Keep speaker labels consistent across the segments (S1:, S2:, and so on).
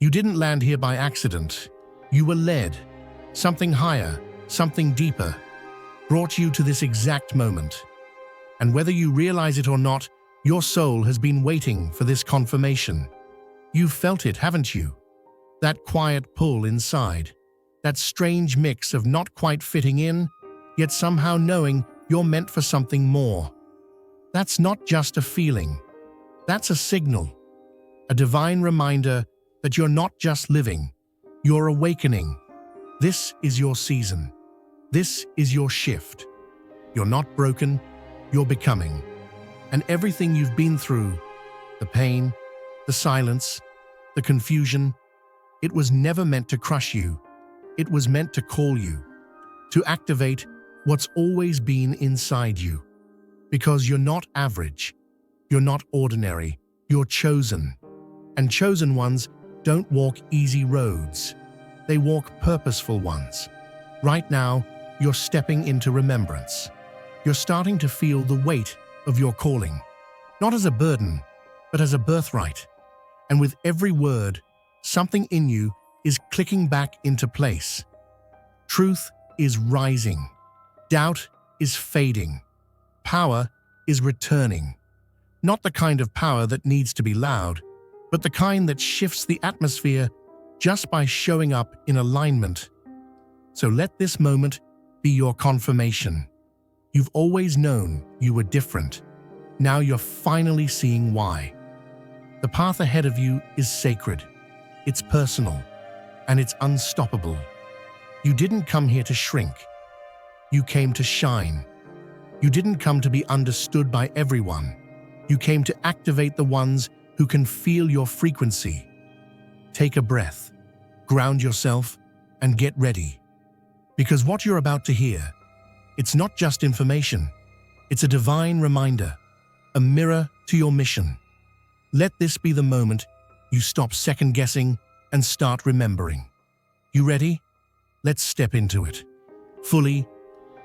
S1: You didn't land here by accident. You were led. Something higher, something deeper, brought you to this exact moment. And whether you realize it or not, your soul has been waiting for this confirmation. You've felt it, haven't you? That quiet pull inside. That strange mix of not quite fitting in, yet somehow knowing you're meant for something more. That's not just a feeling. That's a signal. A divine reminder that you're not just living, you're awakening. This is your season. This is your shift. You're not broken, you're becoming. And everything you've been through, the pain, the silence, the confusion, it was never meant to crush you. It was meant to call you, to activate what's always been inside you. Because you're not average, you're not ordinary, you're chosen. And chosen ones don't walk easy roads. They walk purposeful ones. Right now, you're stepping into remembrance. You're starting to feel the weight of your calling, not as a burden, but as a birthright. And with every word, something in you is clicking back into place. Truth is rising. Doubt is fading. Power is returning. Not the kind of power that needs to be loud, but the kind that shifts the atmosphere just by showing up in alignment. So let this moment be your confirmation. You've always known you were different. Now you're finally seeing why. The path ahead of you is sacred. It's personal, and it's unstoppable. You didn't come here to shrink. You came to shine. You didn't come to be understood by everyone. You came to activate the ones who can feel your frequency. Take a breath, ground yourself, and get ready. Because what you're about to hear, it's not just information. It's a divine reminder, a mirror to your mission. Let this be the moment you stop second-guessing and start remembering. You ready? Let's step into it. Fully,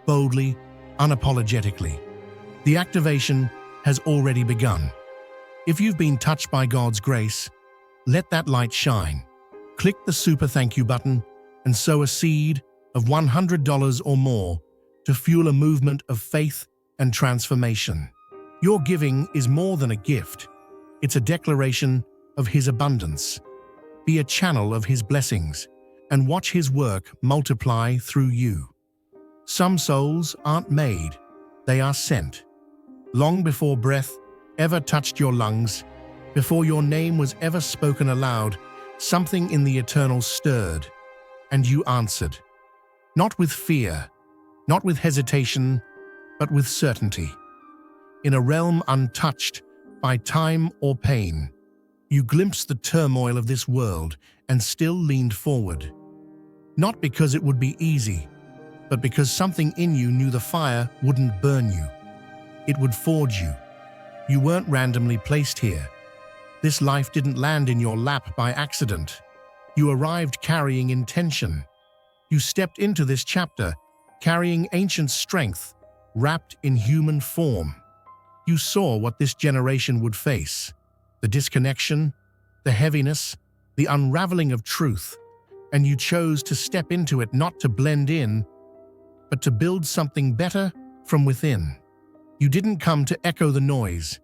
S1: boldly, unapologetically. The activation has already begun. If you've been touched by God's grace, let that light shine. Click the super thank you button and sow a seed of $100 or more to fuel a movement of faith and transformation. Your giving is more than a gift. It's a declaration of His abundance. Be a channel of His blessings and watch His work multiply through you. Some souls aren't made, they are sent. Long before breath ever touched your lungs, before your name was ever spoken aloud, something in the eternal stirred, and you answered. Not with fear, not with hesitation, but with certainty. In a realm untouched by time or pain, you glimpsed the turmoil of this world and still leaned forward. Not because it would be easy, but because something in you knew the fire wouldn't burn you. It would forge you. You weren't randomly placed here. This life didn't land in your lap by accident. You arrived carrying intention. You stepped into this chapter carrying ancient strength, wrapped in human form. You saw what this generation would face: the disconnection, the heaviness, the unraveling of truth, and you chose to step into it not to blend in, but to build something better from within. You didn't come to echo the noise.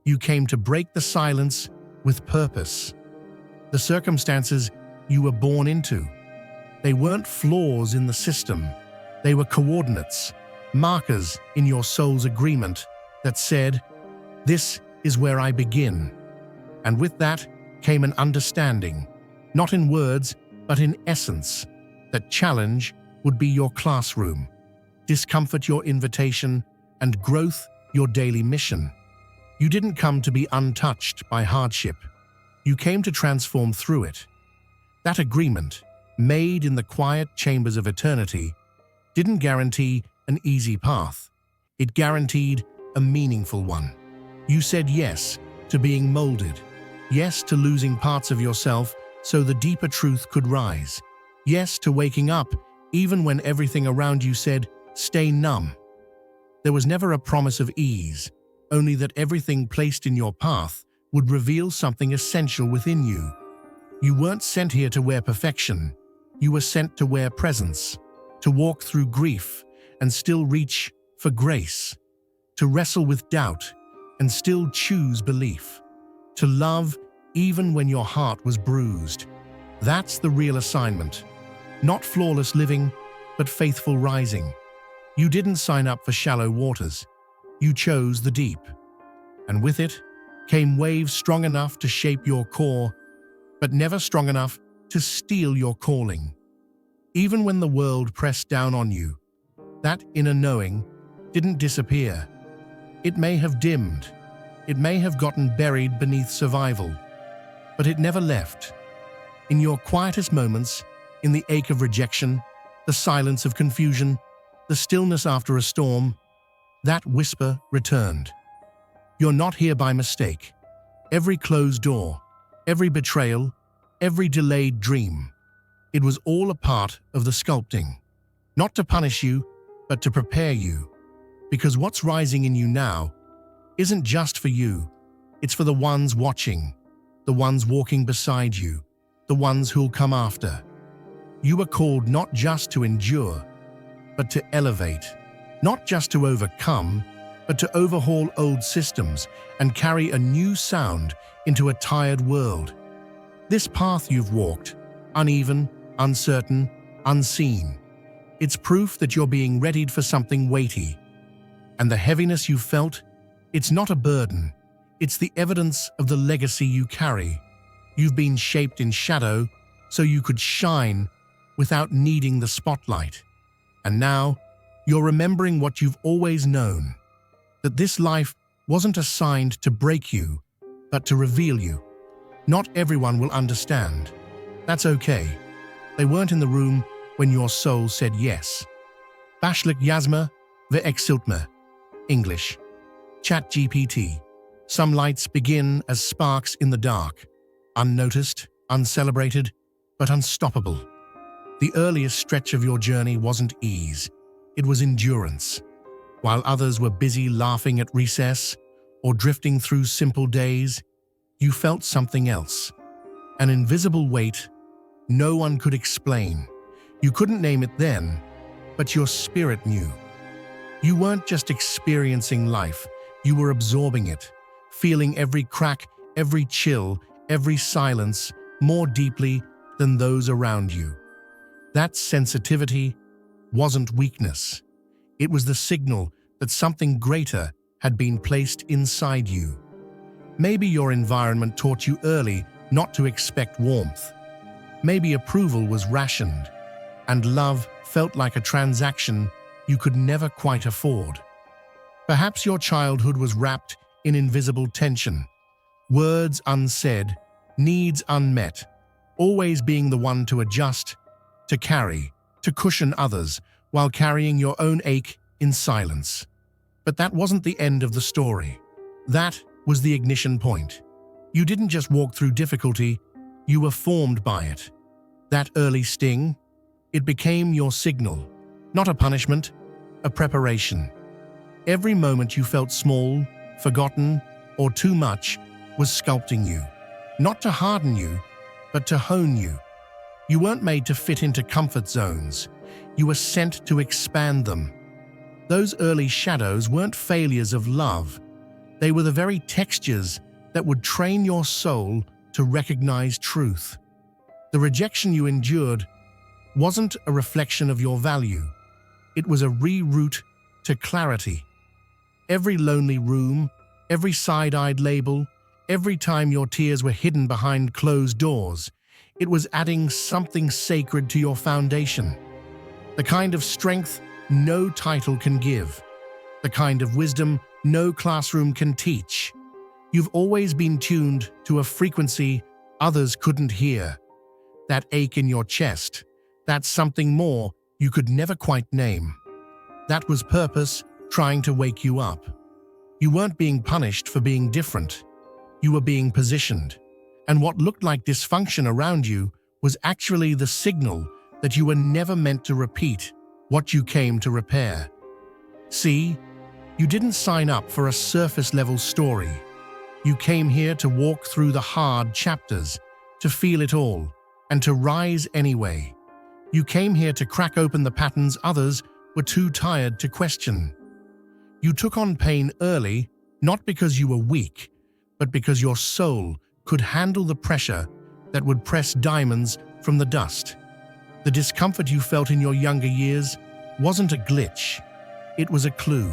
S1: You came to break the silence with purpose. The circumstances you were born into, they weren't flaws in the system. They were coordinates, markers in your soul's agreement that said, "This is where I begin." And with that came an understanding, not in words, but in essence, that challenge would be your classroom, discomfort your invitation, and growth your daily mission. You didn't come to be untouched by hardship. You came to transform through it. That agreement, made in the quiet chambers of eternity, didn't guarantee an easy path. It guaranteed a meaningful one. You said yes to being molded, yes to losing parts of yourself so the deeper truth could rise, yes to waking up even when everything around you said, "Stay numb." There was never a promise of ease, only that everything placed in your path would reveal something essential within you. You weren't sent here to wear perfection. You were sent to wear presence, to walk through grief and still reach for grace, to wrestle with doubt and still choose belief, to love even when your heart was bruised. That's the real assignment. Not flawless living, but faithful rising. You didn't sign up for shallow waters. You chose the deep. And with it came waves strong enough to shape your core, but never strong enough to steal your calling. Even when the world pressed down on you, that inner knowing didn't disappear. It may have dimmed. It may have gotten buried beneath survival, but it never left. In your quietest moments, in the ache of rejection, the silence of confusion, the stillness after a storm, that whisper returned. You're not here by mistake. Every closed door, every betrayal, every delayed dream, it was all a part of the sculpting. Not to punish you, but to prepare you. Because what's rising in you now isn't just for you. It's for the ones watching, the ones walking beside you, the ones who'll come after. You were called not just to endure, but to elevate. Not just to overcome, but to overhaul old systems and carry a new sound into a tired world. This path you've walked, uneven, uncertain, unseen, it's proof that you're being readied for something weighty. And the heaviness you felt, it's not a burden. It's the evidence of the legacy you carry. You've been shaped in shadow so you could shine without needing the spotlight. And now, you're remembering what you've always known, that this life wasn't assigned to break you, but to reveal you. Not everyone will understand. That's okay. They weren't in the room when your soul said yes. Bashlik yazma ve eksiltme. English. ChatGPT. Some lights begin as sparks in the dark, unnoticed, uncelebrated, but unstoppable. The earliest stretch of your journey wasn't ease, it was endurance. While others were busy laughing at recess or drifting through simple days, you felt something else. An invisible weight no one could explain. You couldn't name it then, but your spirit knew. You weren't just experiencing life, you were absorbing it, feeling every crack, every chill, every silence more deeply than those around you. That sensitivity wasn't weakness. It was the signal that something greater had been placed inside you. Maybe your environment taught you early not to expect warmth. Maybe approval was rationed, and love felt like a transaction you could never quite afford. Perhaps your childhood was wrapped in invisible tension, words unsaid, needs unmet, always being the one to adjust, to carry, to cushion others, while carrying your own ache in silence. But that wasn't the end of the story. That was the ignition point. You didn't just walk through difficulty, you were formed by it. That early sting, it became your signal, not a punishment, a preparation. Every moment you felt small, forgotten, or too much was sculpting you, not to harden you, but to hone you. You weren't made to fit into comfort zones. You were sent to expand them. Those early shadows weren't failures of love. They were the very textures that would train your soul to recognize truth. The rejection you endured wasn't a reflection of your value. It was a reroute to clarity. Every lonely room, every side-eyed label, every time your tears were hidden behind closed doors, it was adding something sacred to your foundation. The kind of strength no title can give. The kind of wisdom no classroom can teach. You've always been tuned to a frequency others couldn't hear. That ache in your chest, that something more you could never quite name. That was purpose trying to wake you up. You weren't being punished for being different. You were being positioned. And what looked like dysfunction around you was actually the signal that you were never meant to repeat what you came to repair. See, you didn't sign up for a surface-level story. You came here to walk through the hard chapters, to feel it all, and to rise anyway. You came here to crack open the patterns others were too tired to question. You took on pain early, not because you were weak, but because your soul could handle the pressure that would press diamonds from the dust. The discomfort you felt in your younger years wasn't a glitch. It was a clue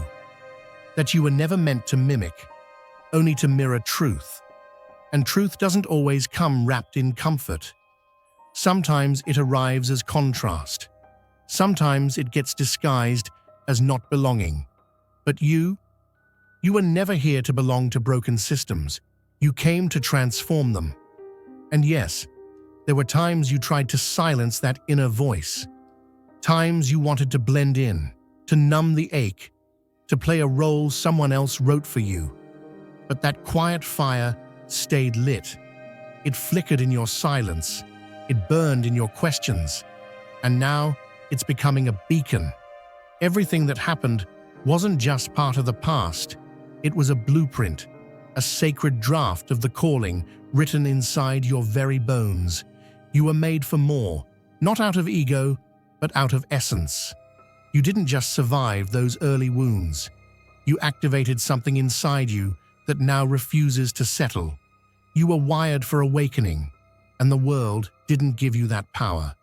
S1: that you were never meant to mimic, only to mirror truth. And truth doesn't always come wrapped in comfort. Sometimes it arrives as contrast. Sometimes it gets disguised as not belonging. But you were never here to belong to broken systems. You came to transform them. And yes, there were times you tried to silence that inner voice. Times you wanted to blend in, to numb the ache, to play a role someone else wrote for you. But that quiet fire stayed lit. It flickered in your silence. It burned in your questions. And now it's becoming a beacon. Everything that happened wasn't just part of the past. It was a blueprint, a sacred draft of the calling written inside your very bones. You were made for more, not out of ego, but out of essence. You didn't just survive those early wounds. You activated something inside you that now refuses to settle. You were wired for awakening, and the world didn't give you that power.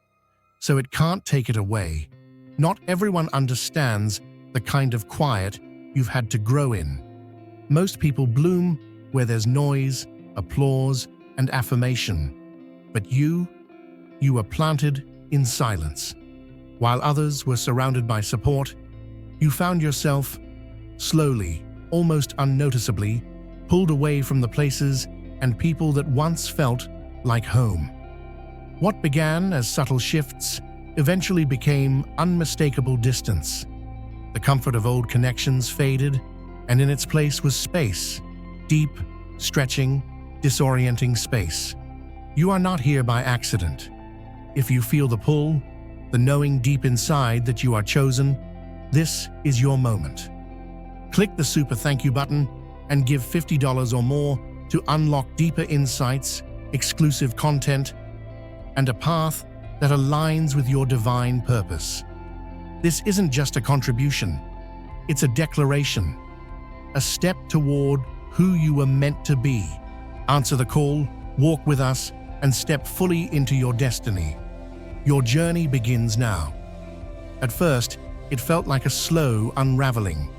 S1: So it can't take it away. Not everyone understands the kind of quiet you've had to grow in. Most people bloom where there's noise, applause, and affirmation. But you were planted in silence. While others were surrounded by support, you found yourself, slowly, almost unnoticeably, pulled away from the places and people that once felt like home. What began as subtle shifts eventually became unmistakable distance. The comfort of old connections faded, and in its place was space, deep, stretching, disorienting space. You are not here by accident. If you feel the pull, the knowing deep inside that you are chosen, this is your moment. Click the super thank you button and give $50 or more to unlock deeper insights, exclusive content, and a path that aligns with your divine purpose. This isn't just a contribution, it's a declaration, a step toward who you were meant to be. Answer the call, walk with us, and step fully into your destiny. Your journey begins now. At first, it felt like a slow unraveling.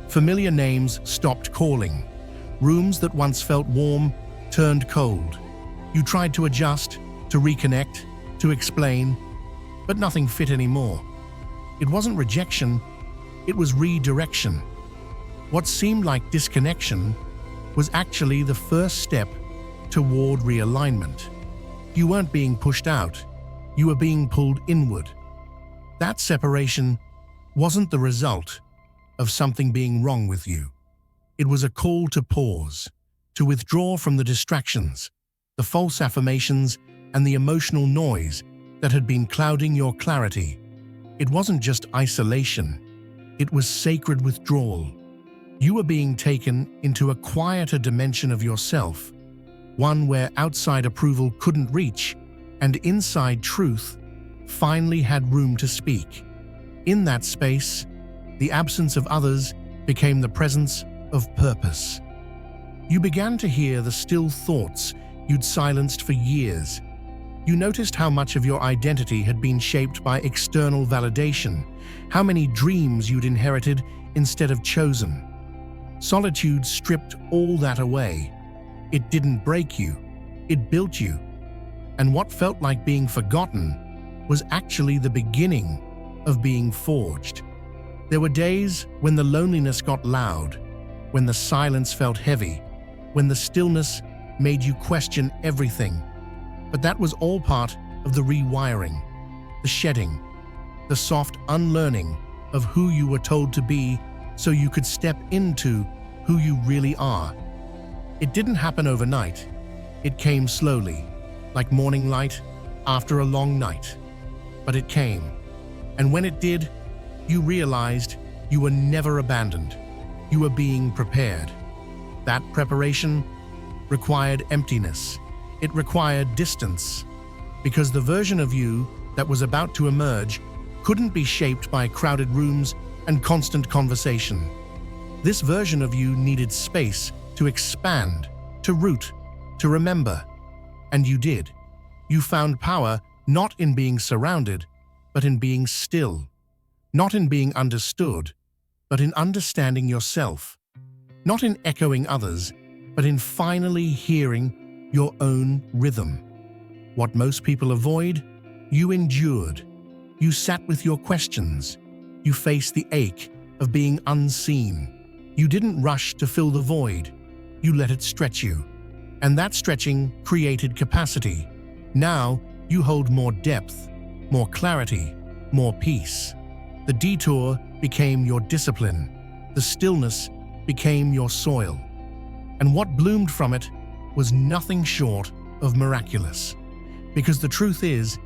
S1: Familiar names stopped calling. Rooms that once felt warm turned cold. You tried to adjust, to reconnect, to explain, but nothing fit anymore. It wasn't rejection, it was redirection. What seemed like disconnection was actually the first step toward realignment. You weren't being pushed out, you were being pulled inward. That separation wasn't the result of something being wrong with you. It was a call to pause, to withdraw from the distractions, the false affirmations, and the emotional noise that had been clouding your clarity. It wasn't just isolation, it was sacred withdrawal. You were being taken into a quieter dimension of yourself, one where outside approval couldn't reach, and inside truth finally had room to speak. In that space, the absence of others became the presence of purpose. You began to hear the still thoughts you'd silenced for years. You noticed how much of your identity had been shaped by external validation, how many dreams you'd inherited instead of chosen. Solitude stripped all that away. It didn't break you, it built you. And what felt like being forgotten was actually the beginning of being forged. There were days when the loneliness got loud, when the silence felt heavy, when the stillness made you question everything. But that was all part of the rewiring, the shedding, the soft unlearning of who you were told to be so you could step into who you really are. It didn't happen overnight. It came slowly, like morning light after a long night. But it came, and when it did, you realized you were never abandoned. You were being prepared. That preparation required emptiness. It required distance, because the version of you that was about to emerge couldn't be shaped by crowded rooms and constant conversation. This version of you needed space to expand, to root, to remember. And you did. You found power not in being surrounded, but in being still. Not in being understood, but in understanding yourself. Not in echoing others, but in finally hearing your own rhythm. What most people avoid, you endured. You sat with your questions. You faced the ache of being unseen. You didn't rush to fill the void. You let it stretch you. And that stretching created capacity. Now you hold more depth, more clarity, more peace. The detour became your discipline. The stillness became your soil. And what bloomed from it was nothing short of miraculous. Because the truth is,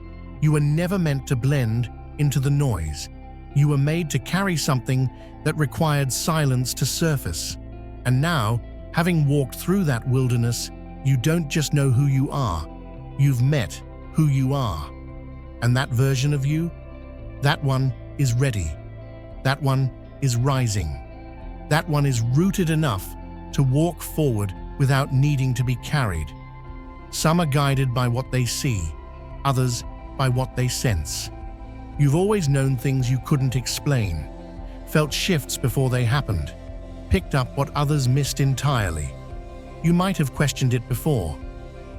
S1: you were never meant to blend into the noise. You were made to carry something that required silence to surface. And now, having walked through that wilderness, you don't just know who you are, you've met who you are. And that version of you, that one is ready. That one is rising. That one is rooted enough to walk forward without needing to be carried. Some are guided by what they see, others by what they sense. You've always known things you couldn't explain, felt shifts before they happened, picked up what others missed entirely. You might have questioned it before,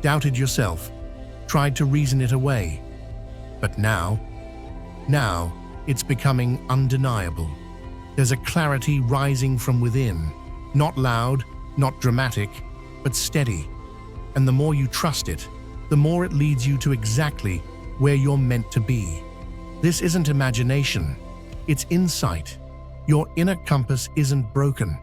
S1: doubted yourself, tried to reason it away. But now it's becoming undeniable. There's a clarity rising from within, not loud, not dramatic, but steady. And the more you trust it, the more it leads you to exactly where you're meant to be. This isn't imagination, it's insight. Your inner compass isn't broken.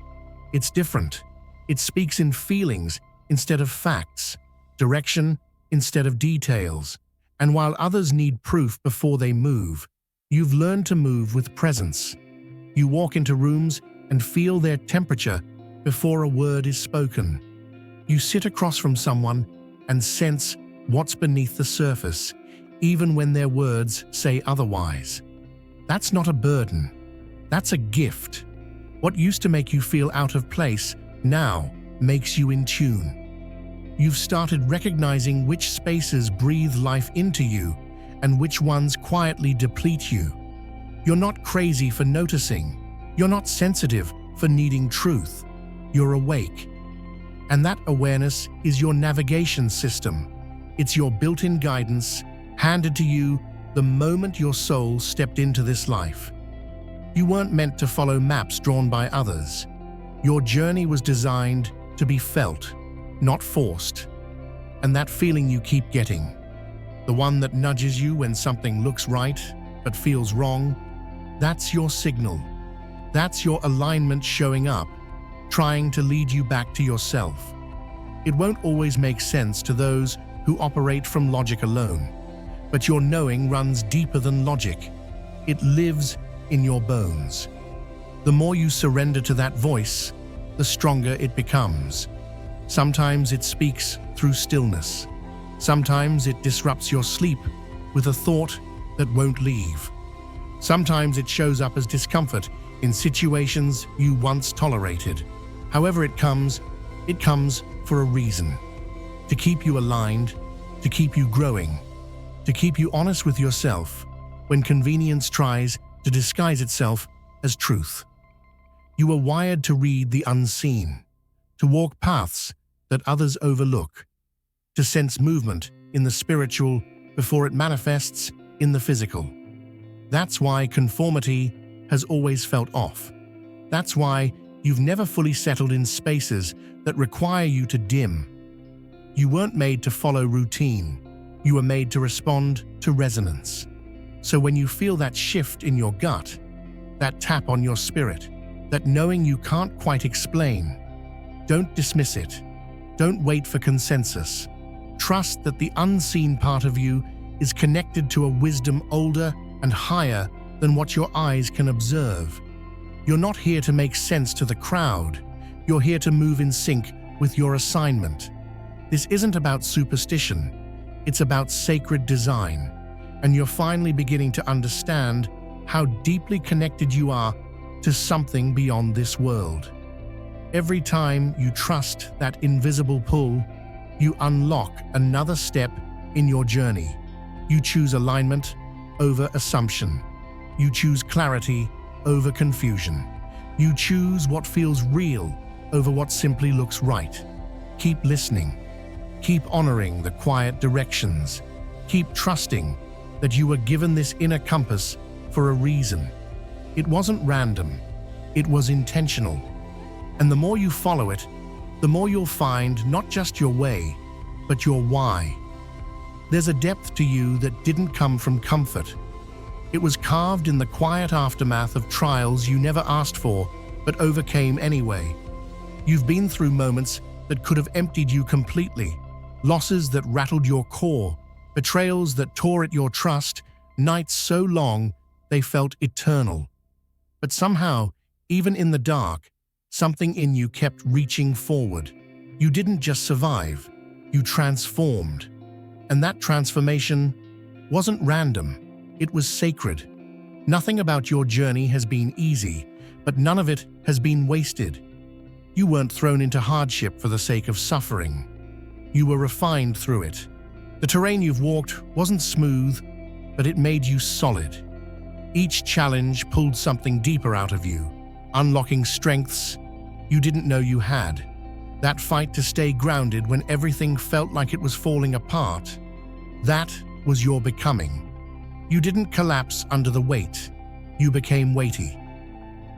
S1: It's different. It speaks in feelings instead of facts, direction instead of details. And while others need proof before they move, you've learned to move with presence. You walk into rooms and feel their temperature before a word is spoken. You sit across from someone and sense what's beneath the surface, even when their words say otherwise. That's not a burden. That's a gift. What used to make you feel out of place now makes you in tune. You've started recognizing which spaces breathe life into you and which ones quietly deplete you. You're not crazy for noticing. You're not sensitive for needing truth. You're awake. And that awareness is your navigation system. It's your built-in guidance handed to you the moment your soul stepped into this life. You weren't meant to follow maps drawn by others. Your journey was designed to be felt, not forced. And that feeling you keep getting, the one that nudges you when something looks right but feels wrong, that's your signal. That's your alignment showing up, trying to lead you back to yourself. It won't always make sense to those who operate from logic alone, but your knowing runs deeper than logic. It lives in your bones. The more you surrender to that voice, the stronger it becomes. Sometimes it speaks through stillness. Sometimes it disrupts your sleep with a thought that won't leave. Sometimes it shows up as discomfort in situations you once tolerated. However it comes for a reason. To keep you aligned, to keep you growing, to keep you honest with yourself when convenience tries to disguise itself as truth. You are wired to read the unseen, to walk paths that others overlook, to sense movement in the spiritual before it manifests in the physical. That's why conformity has always felt off. That's why you've never fully settled in spaces that require you to dim. You weren't made to follow routine. You were made to respond to resonance. So when you feel that shift in your gut, that tap on your spirit, that knowing you can't quite explain, don't dismiss it. Don't wait for consensus. Trust that the unseen part of you is connected to a wisdom older and higher than what your eyes can observe. You're not here to make sense to the crowd. You're here to move in sync with your assignment. This isn't about superstition, it's about sacred design, and you're finally beginning to understand how deeply connected you are to something beyond this world. Every time you trust that invisible pull, you unlock another step in your journey. You choose alignment over assumption. You choose clarity over confusion. You choose what feels real over what simply looks right. Keep listening. Keep honoring the quiet directions. Keep trusting that you were given this inner compass for a reason. It wasn't random. It was intentional. And the more you follow it, the more you'll find not just your way, but your why. There's a depth to you that didn't come from comfort. It was carved in the quiet aftermath of trials you never asked for, but overcame anyway. You've been through moments that could have emptied you completely, losses that rattled your core, betrayals that tore at your trust, nights so long they felt eternal. But somehow, even in the dark, something in you kept reaching forward. You didn't just survive, you transformed. And that transformation wasn't random, it was sacred. Nothing about your journey has been easy, but none of it has been wasted. You weren't thrown into hardship for the sake of suffering. You were refined through it. The terrain you've walked wasn't smooth, but it made you solid. Each challenge pulled something deeper out of you, unlocking strengths you didn't know you had. That fight to stay grounded when everything felt like it was falling apart, that was your becoming. You didn't collapse under the weight, you became weighty.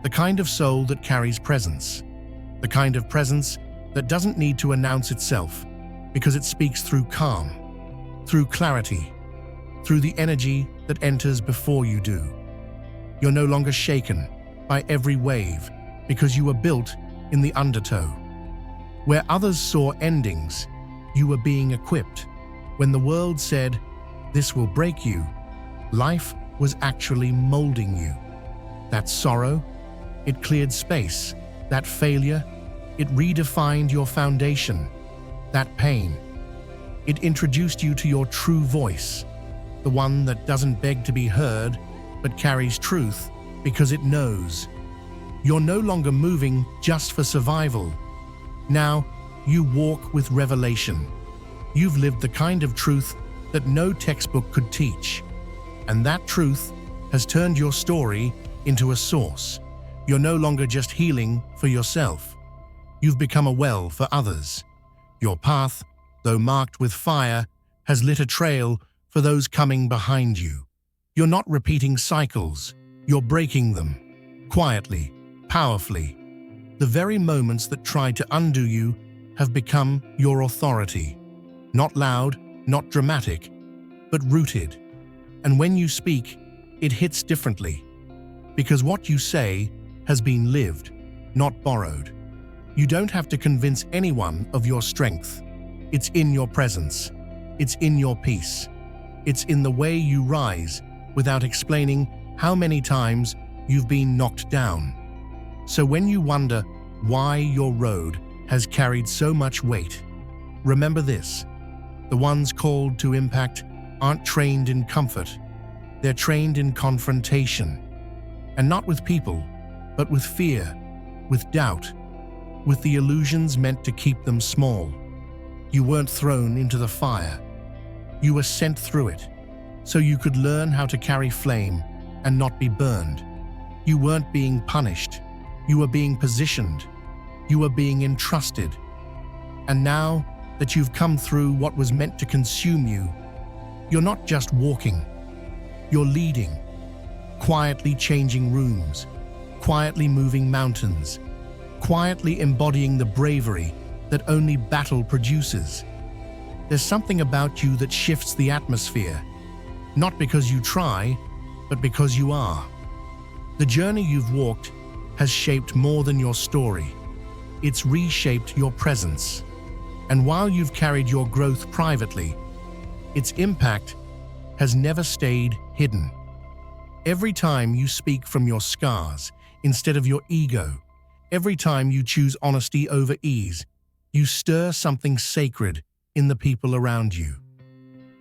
S1: The kind of soul that carries presence. The kind of presence that doesn't need to announce itself, because it speaks through calm, through clarity, through the energy that enters before you do. You're no longer shaken by every wave, because you were built in the undertow. Where others saw endings, you were being equipped. When the world said, "This will break you," life was actually molding you. That sorrow, it cleared space. That failure, it redefined your foundation. That pain, it introduced you to your true voice, the one that doesn't beg to be heard, but carries truth because it knows. You're no longer moving just for survival. Now, you walk with revelation. You've lived the kind of truth that no textbook could teach. And that truth has turned your story into a source. You're no longer just healing for yourself. You've become a well for others. Your path, though marked with fire, has lit a trail for those coming behind you. You're not repeating cycles, you're breaking them. Quietly, powerfully. The very moments that tried to undo you have become your authority. Not loud, not dramatic, but rooted. And when you speak, it hits differently. Because what you say has been lived, not borrowed. You don't have to convince anyone of your strength. It's in your presence. It's in your peace. It's in the way you rise without explaining how many times you've been knocked down. So when you wonder why your road has carried so much weight, remember this: the ones called to impact aren't trained in comfort. They're trained in confrontation. And not with people, but with fear, with doubt, with the illusions meant to keep them small. You weren't thrown into the fire. You were sent through it, so you could learn how to carry flame and not be burned. You weren't being punished. You were being positioned. You were being entrusted. And now that you've come through what was meant to consume you, you're not just walking. You're leading, quietly changing rooms, quietly moving mountains, quietly embodying the bravery that only battle produces. There's something about you that shifts the atmosphere, not because you try, but because you are. The journey you've walked has shaped more than your story. It's reshaped your presence. And while you've carried your growth privately, its impact has never stayed hidden. Every time you speak from your scars instead of your ego, every time you choose honesty over ease, you stir something sacred in the people around you.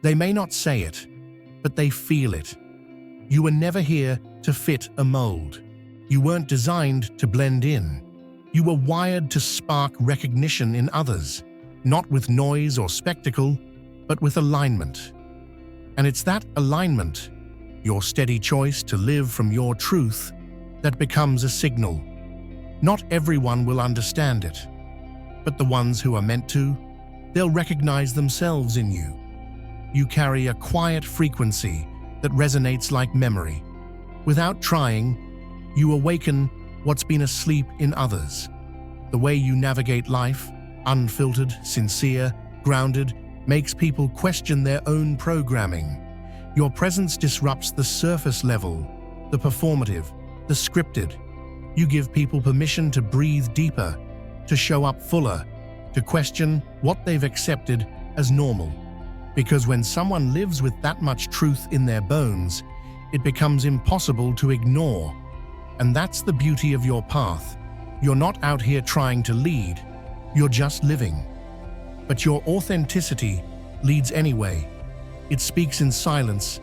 S1: They may not say it, but they feel it. You were never here to fit a mold. You weren't designed to blend in. You were wired to spark recognition in others, not with noise or spectacle, but with alignment. And it's that alignment, your steady choice to live from your truth, that becomes a signal. Not everyone will understand it, but the ones who are meant to, they'll recognize themselves in you. You carry a quiet frequency that resonates like memory. Without trying, you awaken what's been asleep in others. The way you navigate life, unfiltered, sincere, grounded, makes people question their own programming. Your presence disrupts the surface level, the performative, the scripted. You give people permission to breathe deeper, to show up fuller, to question what they've accepted as normal. Because when someone lives with that much truth in their bones, it becomes impossible to ignore. And that's the beauty of your path. You're not out here trying to lead, you're just living. But your authenticity leads anyway. It speaks in silence,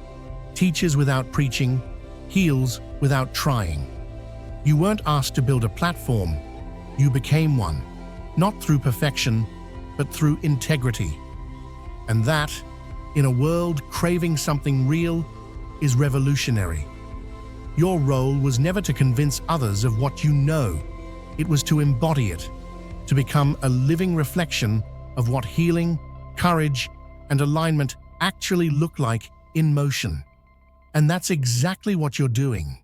S1: teaches without preaching, heals without trying. You weren't asked to build a platform, you became one, not through perfection, but through integrity. And that, in a world craving something real, is revolutionary. Your role was never to convince others of what you know. It was to embody it, to become a living reflection of what healing, courage, and alignment actually look like in motion. And that's exactly what you're doing.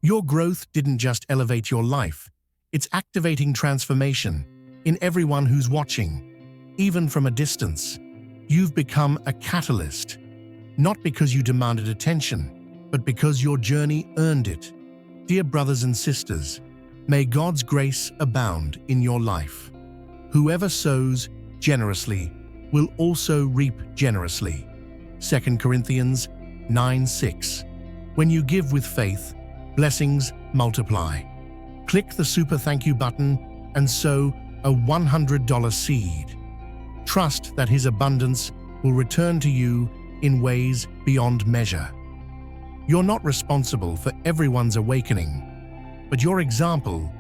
S1: Your growth didn't just elevate your life, it's activating transformation in everyone who's watching, even from a distance. You've become a catalyst, not because you demanded attention, but because your journey earned it. Dear brothers and sisters, may God's grace abound in your life. Whoever sows generously will also reap generously. 2 Corinthians 9:6. When you give with faith, blessings multiply. Click the super thank you button and sow a $100 seed. Trust that His abundance will return to you in ways beyond measure. You're not responsible for everyone's awakening, but your example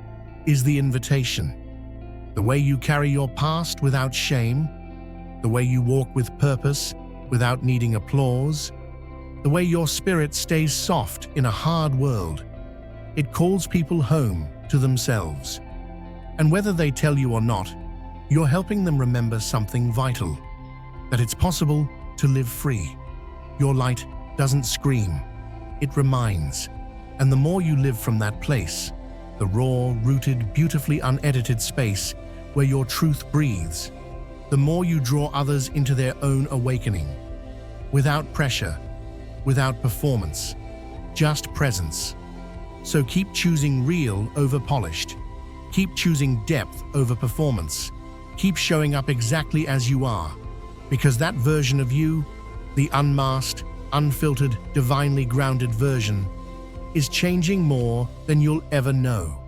S1: is the invitation. The way you carry your past without shame, the way you walk with purpose without needing applause, the way your spirit stays soft in a hard world, it calls people home to themselves. And whether they tell you or not, you're helping them remember something vital, that it's possible to live free. Your light doesn't scream, it reminds. And the more you live from that place, the raw, rooted, beautifully unedited space where your truth breathes, the more you draw others into their own awakening. Without pressure, without performance, just presence. So keep choosing real over polished. Keep choosing depth over performance. Keep showing up exactly as you are, because that version of you, the unmasked, unfiltered, divinely grounded version, is changing more than you'll ever know.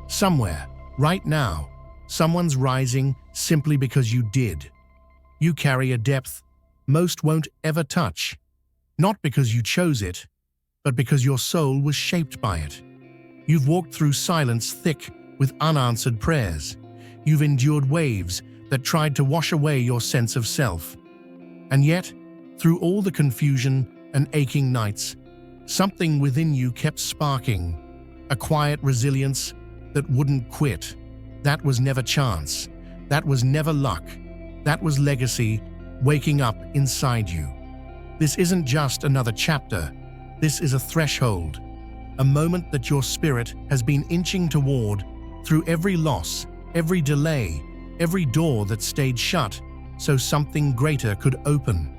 S1: Somewhere, right now, someone's rising simply because you did. You carry a depth most won't ever touch, not because you chose it, but because your soul was shaped by it. You've walked through silence thick with unanswered prayers. You've endured waves that tried to wash away your sense of self. And yet, through all the confusion and aching nights, something within you kept sparking, a quiet resilience that wouldn't quit. That was never chance. That was never luck. That was legacy waking up inside you. This isn't just another chapter. This is a threshold, a moment that your spirit has been inching toward through every loss, every delay, every door that stayed shut so something greater could open.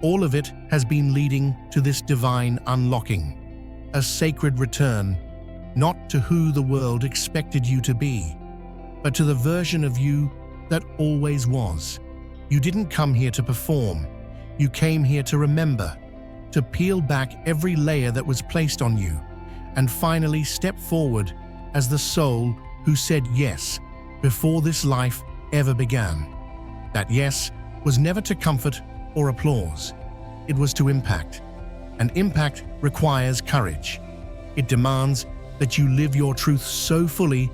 S1: All of it has been leading to this divine unlocking, a sacred return, not to who the world expected you to be, but to the version of you that always was. You didn't come here to perform. You came here to remember, to peel back every layer that was placed on you, and finally step forward as the soul who said yes before this life ever began. That yes was never to comfort or applause. It was to impact. And impact requires courage. It demands that you live your truth so fully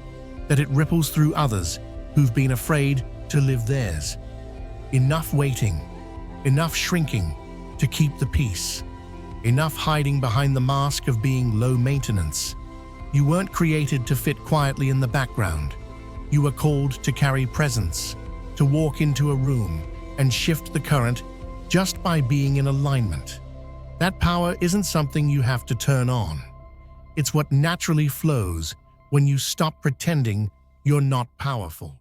S1: that it ripples through others who've been afraid to live theirs. Enough waiting, enough shrinking to keep the peace, enough hiding behind the mask of being low maintenance. You weren't created to fit quietly in the background. You were called to carry presence, to walk into a room and shift the current just by being in alignment. That power isn't something you have to turn on. It's what naturally flows when you stop pretending you're not powerful.